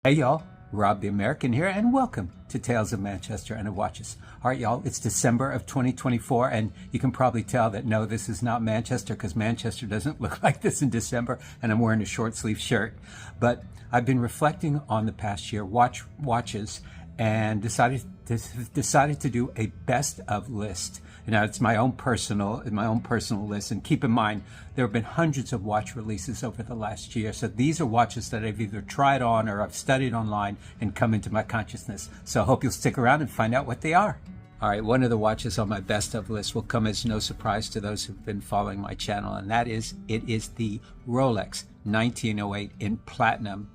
Hey y'all, Rob the American here, and welcome to Tales of Manchester and of Watches. All right, y'all, it's December of 2024, and you can probably tell that no, this is not Manchester, because Manchester doesn't look like this in December, and I'm wearing a short sleeve shirt. But I've been reflecting on the past year watches and decided to do a best of list. Now, it's my own personal list, and keep in mind there have been hundreds of watch releases over the last year. So these are watches that I've either tried on or I've studied online and come into my consciousness. So I hope you'll stick around and find out what they are. All right, one of the watches on my best of list will come as no surprise to those who've been following my channel, and that is it is the Rolex 1908 in platinum.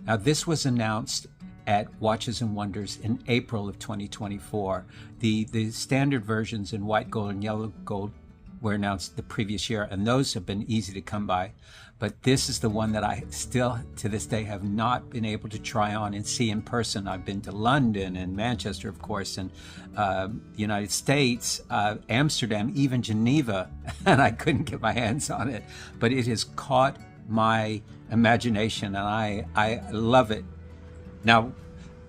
Now, this was announced at Watches and Wonders in April of 2024. The standard versions in white gold and yellow gold were announced the previous year, and those have been easy to come by. But this is the one that I still, to this day, have not been able to try on and see in person. I've been to London and Manchester, of course, and the United States, Amsterdam, even Geneva, and I couldn't get my hands on it. But it has caught my imagination, and I love it. Now,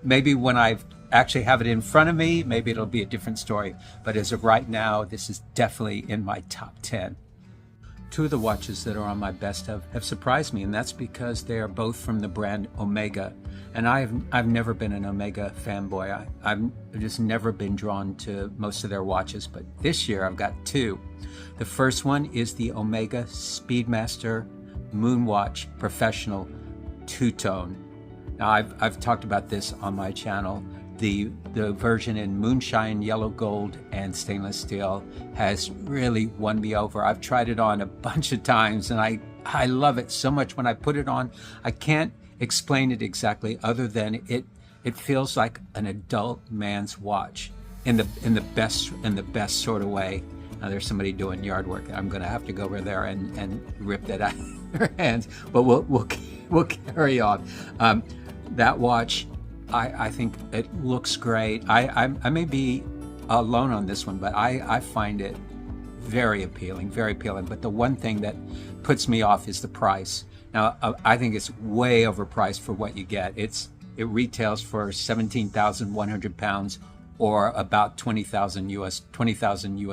maybe when I actually have it in front of me, maybe it'll be a different story. But as of right now, this is definitely in my top 10. Two of the watches that are on my best of have surprised me, and that's because they are both from the brand Omega. And I've never been an Omega fanboy. I've just never been drawn to most of their watches, but this year I've got two. The first one is the Omega Speedmaster Moonwatch Professional two-tone. Now, I've talked about this on my channel. The version in moonshine, yellow gold, and stainless steel has really won me over. I've tried it on a bunch of times, and I love it so much. When I put it on, I can't explain it exactly, other than it feels like an adult man's watch in the best sort of way. Now, there's somebody doing yard work. I'm going to have to go over there and rip that out of their hands. But we'll carry on. That watch, I think it looks great. I may be alone on this one, but I find it very appealing, very appealing. But the one thing that puts me off is the price. Now, I think it's way overpriced for what you get. It retails for 17,100 pounds, or about 20,000 US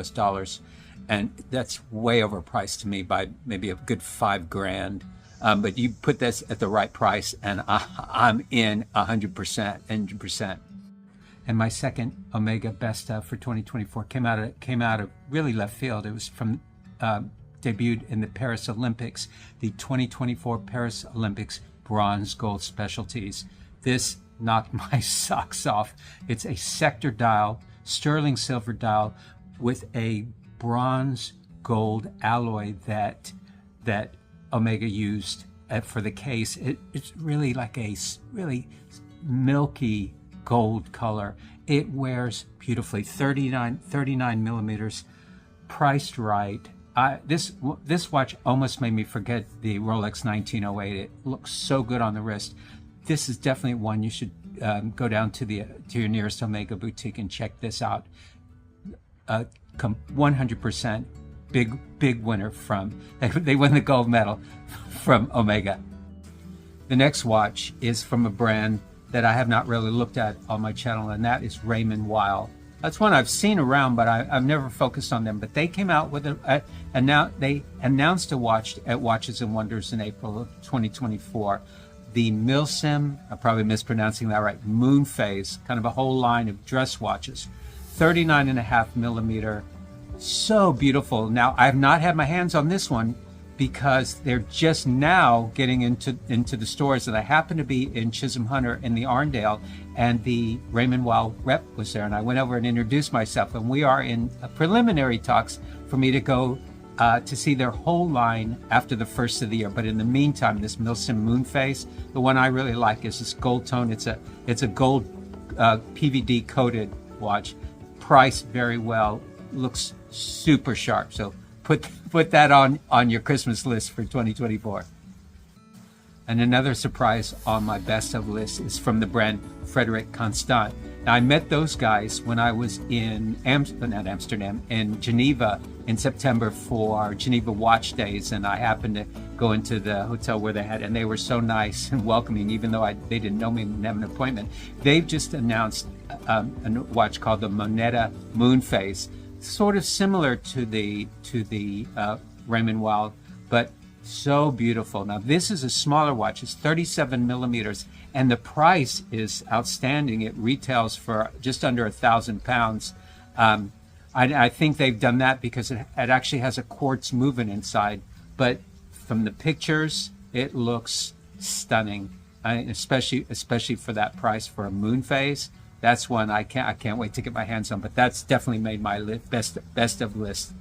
dollars, and that's way overpriced to me by maybe a good $5,000. But you put this at the right price, and I'm in 100%. And my second Omega best of for 2024 came out of really left field. It was from debuted in the Paris Olympics, the 2024 Paris Olympics bronze gold specialties. This knocked my socks off. It's a sector dial, sterling silver dial, with a bronze gold alloy that Omega used for the case. It's really like a really milky gold color. It wears beautifully, 39 millimeters, priced right. This watch almost made me forget the Rolex 1908. It looks so good on the wrist. This is definitely one you should go down to your nearest Omega boutique and check this out. 100%. Big winner from, they won the gold medal from Omega. The next watch is from a brand that I have not really looked at on my channel, and that is Raymond Weil. That's one I've seen around, but I've never focused on them. But they came out with and now they announced a watch at Watches and Wonders in April of 2024. The Milsim, I'm probably mispronouncing that right, moonphase, kind of a whole line of dress watches, 39.5 millimeter. So beautiful. Now, I have not had my hands on this one because they're just now getting into the stores, and I happen to be in Chisholm Hunter in the Arndale, and the Raymond Weil rep was there, and I went over and introduced myself, and we are in preliminary talks for me to go to see their whole line after the first of the year. But in the meantime, this Milsim Moonphase, the one I really like is this gold tone. It's a gold PVD coated watch, priced very well, looks super sharp. So put that on your Christmas list for 2024. And another surprise on my best of list is from the brand Frederique Constant. Now, I met those guys when I was in in Geneva in September for Geneva Watch Days, and I happened to go into the hotel where they had, and they were so nice and welcoming, even though they didn't know me and have an appointment. They've just announced a watch called the Moneta Moonphase, sort of similar to the Raymond Weil, but so beautiful. Now this is a smaller watch. It's 37 millimeters, and the price is outstanding. It retails for just under £1,000. I think they've done that because it actually has a quartz movement inside, but from the pictures, it looks stunning, especially for that price for a moonphase. That's one I can't wait to get my hands on. But that's definitely made my best of list.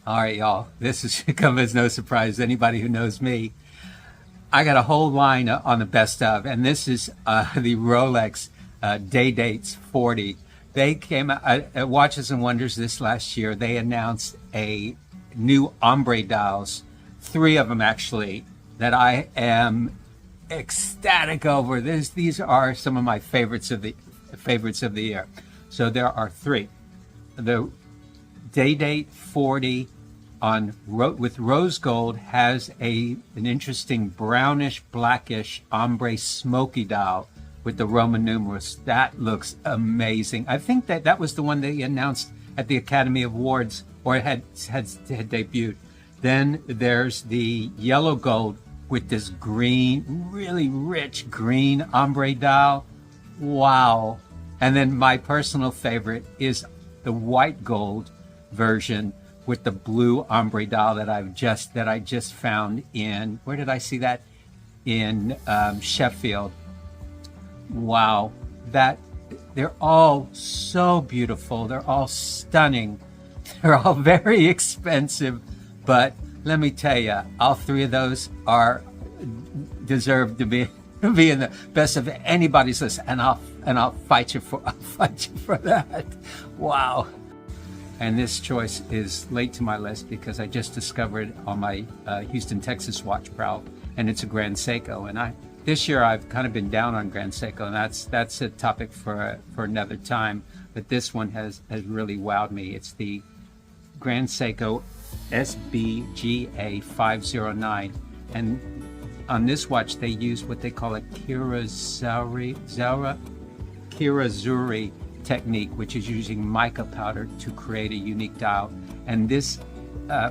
All right, y'all. This should come as no surprise to anybody who knows me. I got a whole line on the best of, and this is the Rolex Day Dates 40. They came out at Watches and Wonders this last year. They announced a new ombre dials, 3 of them actually, that I am ecstatic over. These are some of my favorites of the year. So there are 3. The Day Date 40 with rose gold has an interesting brownish blackish ombre smoky dial with the Roman numerals. That looks amazing. I think that was the one they announced at the Academy Awards, or it had debuted. Then there's the yellow gold with this green, really rich green ombre dial. Wow. And then my personal favorite is the white gold version with the blue ombre dial that I just found in, where did I see that? In Sheffield. Wow, they're all so beautiful. They're all stunning. They're all very expensive, but let me tell you, all 3 of those deserve to be in the best of anybody's list, and I'll fight you for that. Wow. And this choice is late to my list because I just discovered on my Houston, Texas watch prowl, and it's a Grand Seiko. And this year I've kind of been down on Grand Seiko, and that's a topic for another time. But this one has really wowed me. It's the Grand Seiko SBGA 509, and on this watch they use what they call a Kirazuri technique, which is using mica powder to create a unique dial. And this,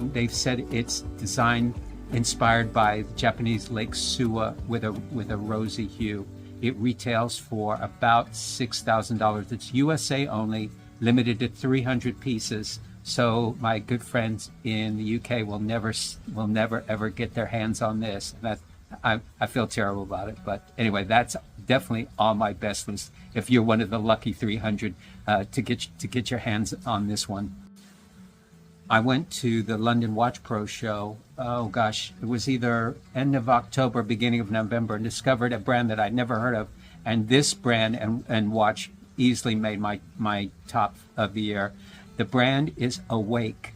they've said it's designed inspired by Japanese Lake Suwa with a rosy hue. It retails for about $6,000. It's USA only, limited to 300 pieces. So my good friends in the UK will never ever get their hands on this. I feel terrible about it, but anyway, that's definitely on my best list. If you're one of the lucky 300 to get your hands on this one. I went to the London Watch Pro show. Oh gosh, it was either end of October, beginning of November, and discovered a brand that I'd never heard of. And this brand and watch easily made my top of the year. The brand is Awake,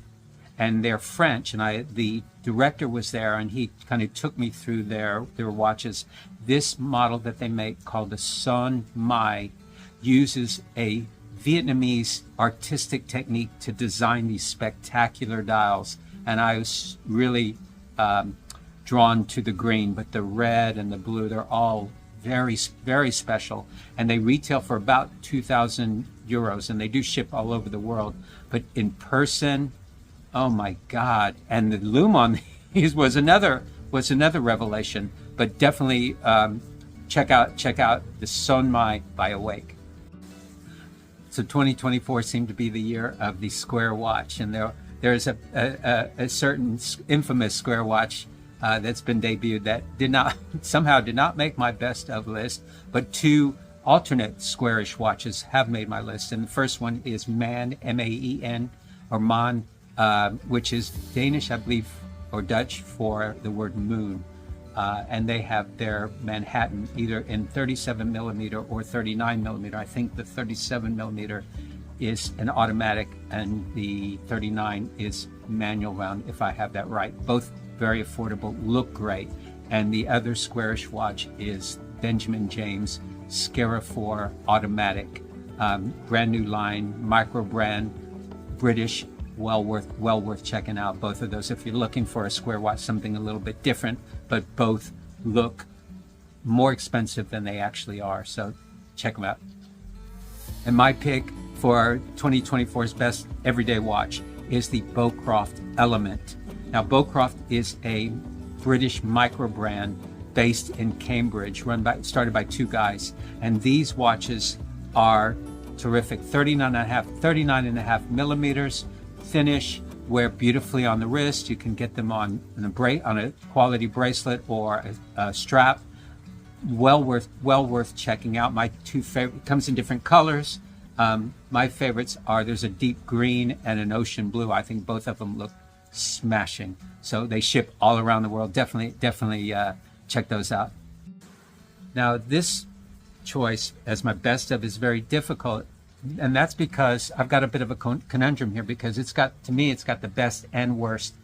and they're French. And the director was there, and he kind of took me through their watches. This model that they make, called the Son Mai, uses a Vietnamese artistic technique to design these spectacular dials, and I was really drawn to the green, but the red and the blue, they're all very, very special, and they retail for about 2,000 euros, and they do ship all over the world. But in person, oh my God! And the lume on these was another revelation. But definitely check out the Son Mai by Awake. So 2024 seemed to be the year of the square watch, and there's a certain infamous square watch that's been debuted that did not make my best of list, but 2 alternate squarish watches have made my list. And the first one is Maen, M-A-E-N, or Maen, which is Danish, I believe, or Dutch for the word moon. And they have their Manhattan either in 37 millimeter or 39 millimeter. I think the 37 millimeter is an automatic and the 39 is manual round, if I have that right. Both very affordable, look great. And the other squarish watch is Benjamin James Scara 4 automatic, brand new line, micro brand, British well worth checking out, both of those. If you're looking for a square watch, something a little bit different, but both look more expensive than they actually are. So check them out. And my pick for 2024's best everyday watch is the Beaucroft Element. Now, Beaucroft is a British micro brand based in Cambridge, started by two guys. And these watches are terrific. 39.5 millimeters finish, wear beautifully on the wrist. You can get them on a quality bracelet or a strap. Well worth checking out. My two favorite, comes in different colors. My favorites are, there's a deep green and an ocean blue. I think both of them look smashing. So they ship all around the world. Definitely check those out. Now, this choice as my best of is very difficult, and that's because I've got a bit of a conundrum here, because it's got the best and worst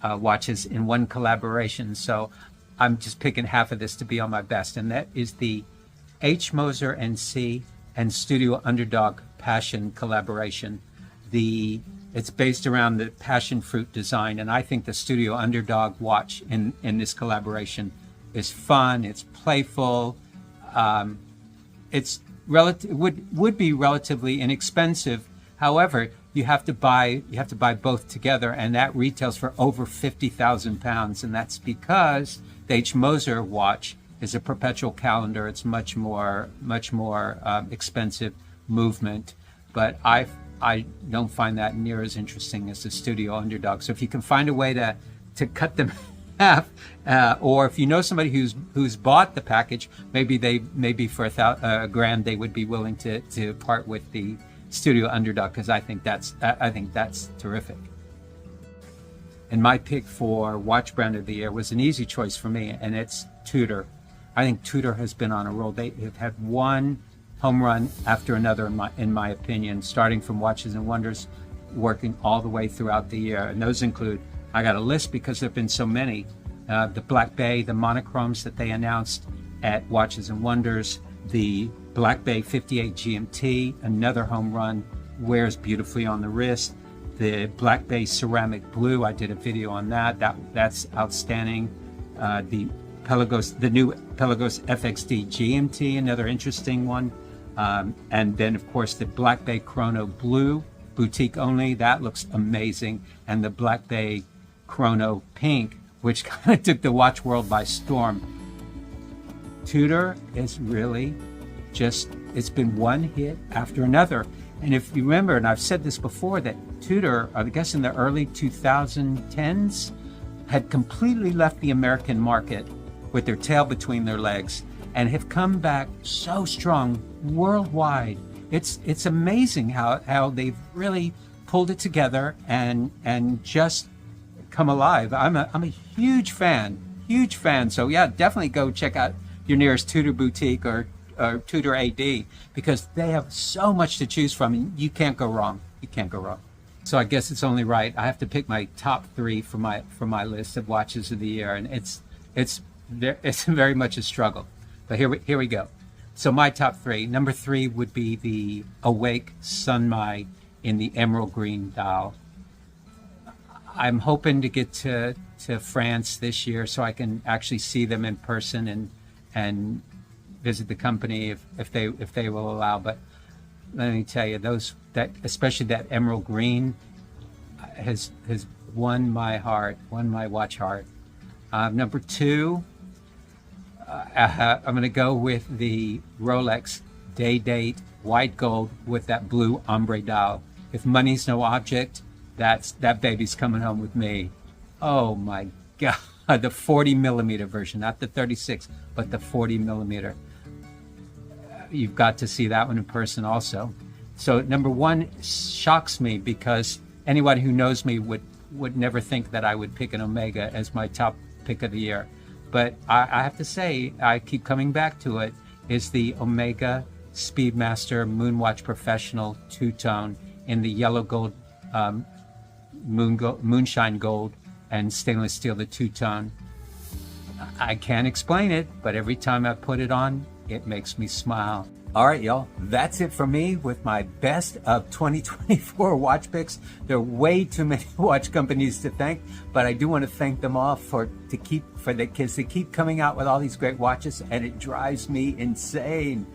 watches in one collaboration. So I'm just picking half of this to be on my best, and that is the H. Moser NC and Studio Underdog Passion collaboration. It's based around the passion fruit design, and I think the Studio Underdog watch in this collaboration is fun. It's playful. It's would be relatively inexpensive. However, you have to buy both together, and that retails for over £50,000, and that's because the H. Moser watch is a perpetual calendar. It's much more expensive movement, but I don't find that near as interesting as the Studio Underdog. So if you can find a way to cut them in half, or if you know somebody who's bought the package, maybe for $1,000 they would be willing to part with the Studio Underdog, because I think that's terrific. And my pick for watch brand of the year was an easy choice for me, and it's Tudor. I think Tudor has been on a roll. They have had one home run after another, in my opinion, starting from Watches and Wonders, working all the way throughout the year. And those include, I got a list because there have been so many, the Black Bay, the monochromes that they announced at Watches and Wonders, the Black Bay 58 GMT, another home run, wears beautifully on the wrist. The Black Bay Ceramic Blue, I did a video on that. That's outstanding. The new Pelagos FXD GMT, another interesting one. And then, of course, the Black Bay Chrono Blue, boutique only, that looks amazing. And the Black Bay Chrono Pink, which kind of took the watch world by storm. Tudor is really it's been one hit after another. And if you remember, and I've said this before, that Tudor, I guess in the early 2010s, had completely left the American market with their tail between their legs, and have come back so strong worldwide. It's amazing how they've really pulled it together and just come alive. I'm a huge fan. So yeah, definitely go check out your nearest Tudor boutique or Tudor AD, because they have so much to choose from, and you can't go wrong. So I guess it's only right I have to pick my top three for my list of watches of the year, and it's very much a struggle. But here we go. So my top three. Number 3 would be the Awake Sunmai in the emerald green dial. I'm hoping to get to France this year so I can actually see them in person and visit the company if they will allow. But let me tell you, especially that emerald green has won my watch heart. Number 2, I'm going to go with the Rolex Day Date white gold with that blue ombre dial. If money's no object, that baby's coming home with me. Oh my God, the 40 millimeter version, not the 36, but the 40 millimeter. You've got to see that one in person also. So number 1 shocks me, because anyone who knows me would never think that I would pick an Omega as my top pick of the year. But I have to say, I keep coming back to it, is the Omega Speedmaster Moonwatch Professional two-tone in the yellow gold, moonshine gold, and stainless steel, the two-tone. I can't explain it, but every time I put it on, it makes me smile. All right, y'all, that's it for me with my best of 2024 watch picks. There are way too many watch companies to thank, but I do want to thank them all because they keep coming out with all these great watches, and it drives me insane.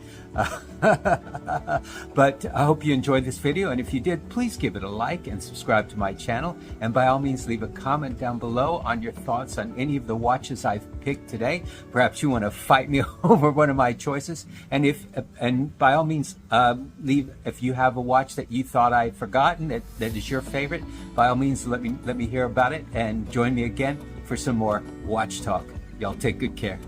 But I hope you enjoyed this video, and if you did, please give it a like and subscribe to my channel, and by all means leave a comment down below on your thoughts on any of the watches I've picked today. Perhaps you want to fight me over one of my choices, and by all means leave if you have a watch that you thought I'd forgotten that is your favorite. By all means let me hear about it, and join me again for some more watch talk. Y'all take good care.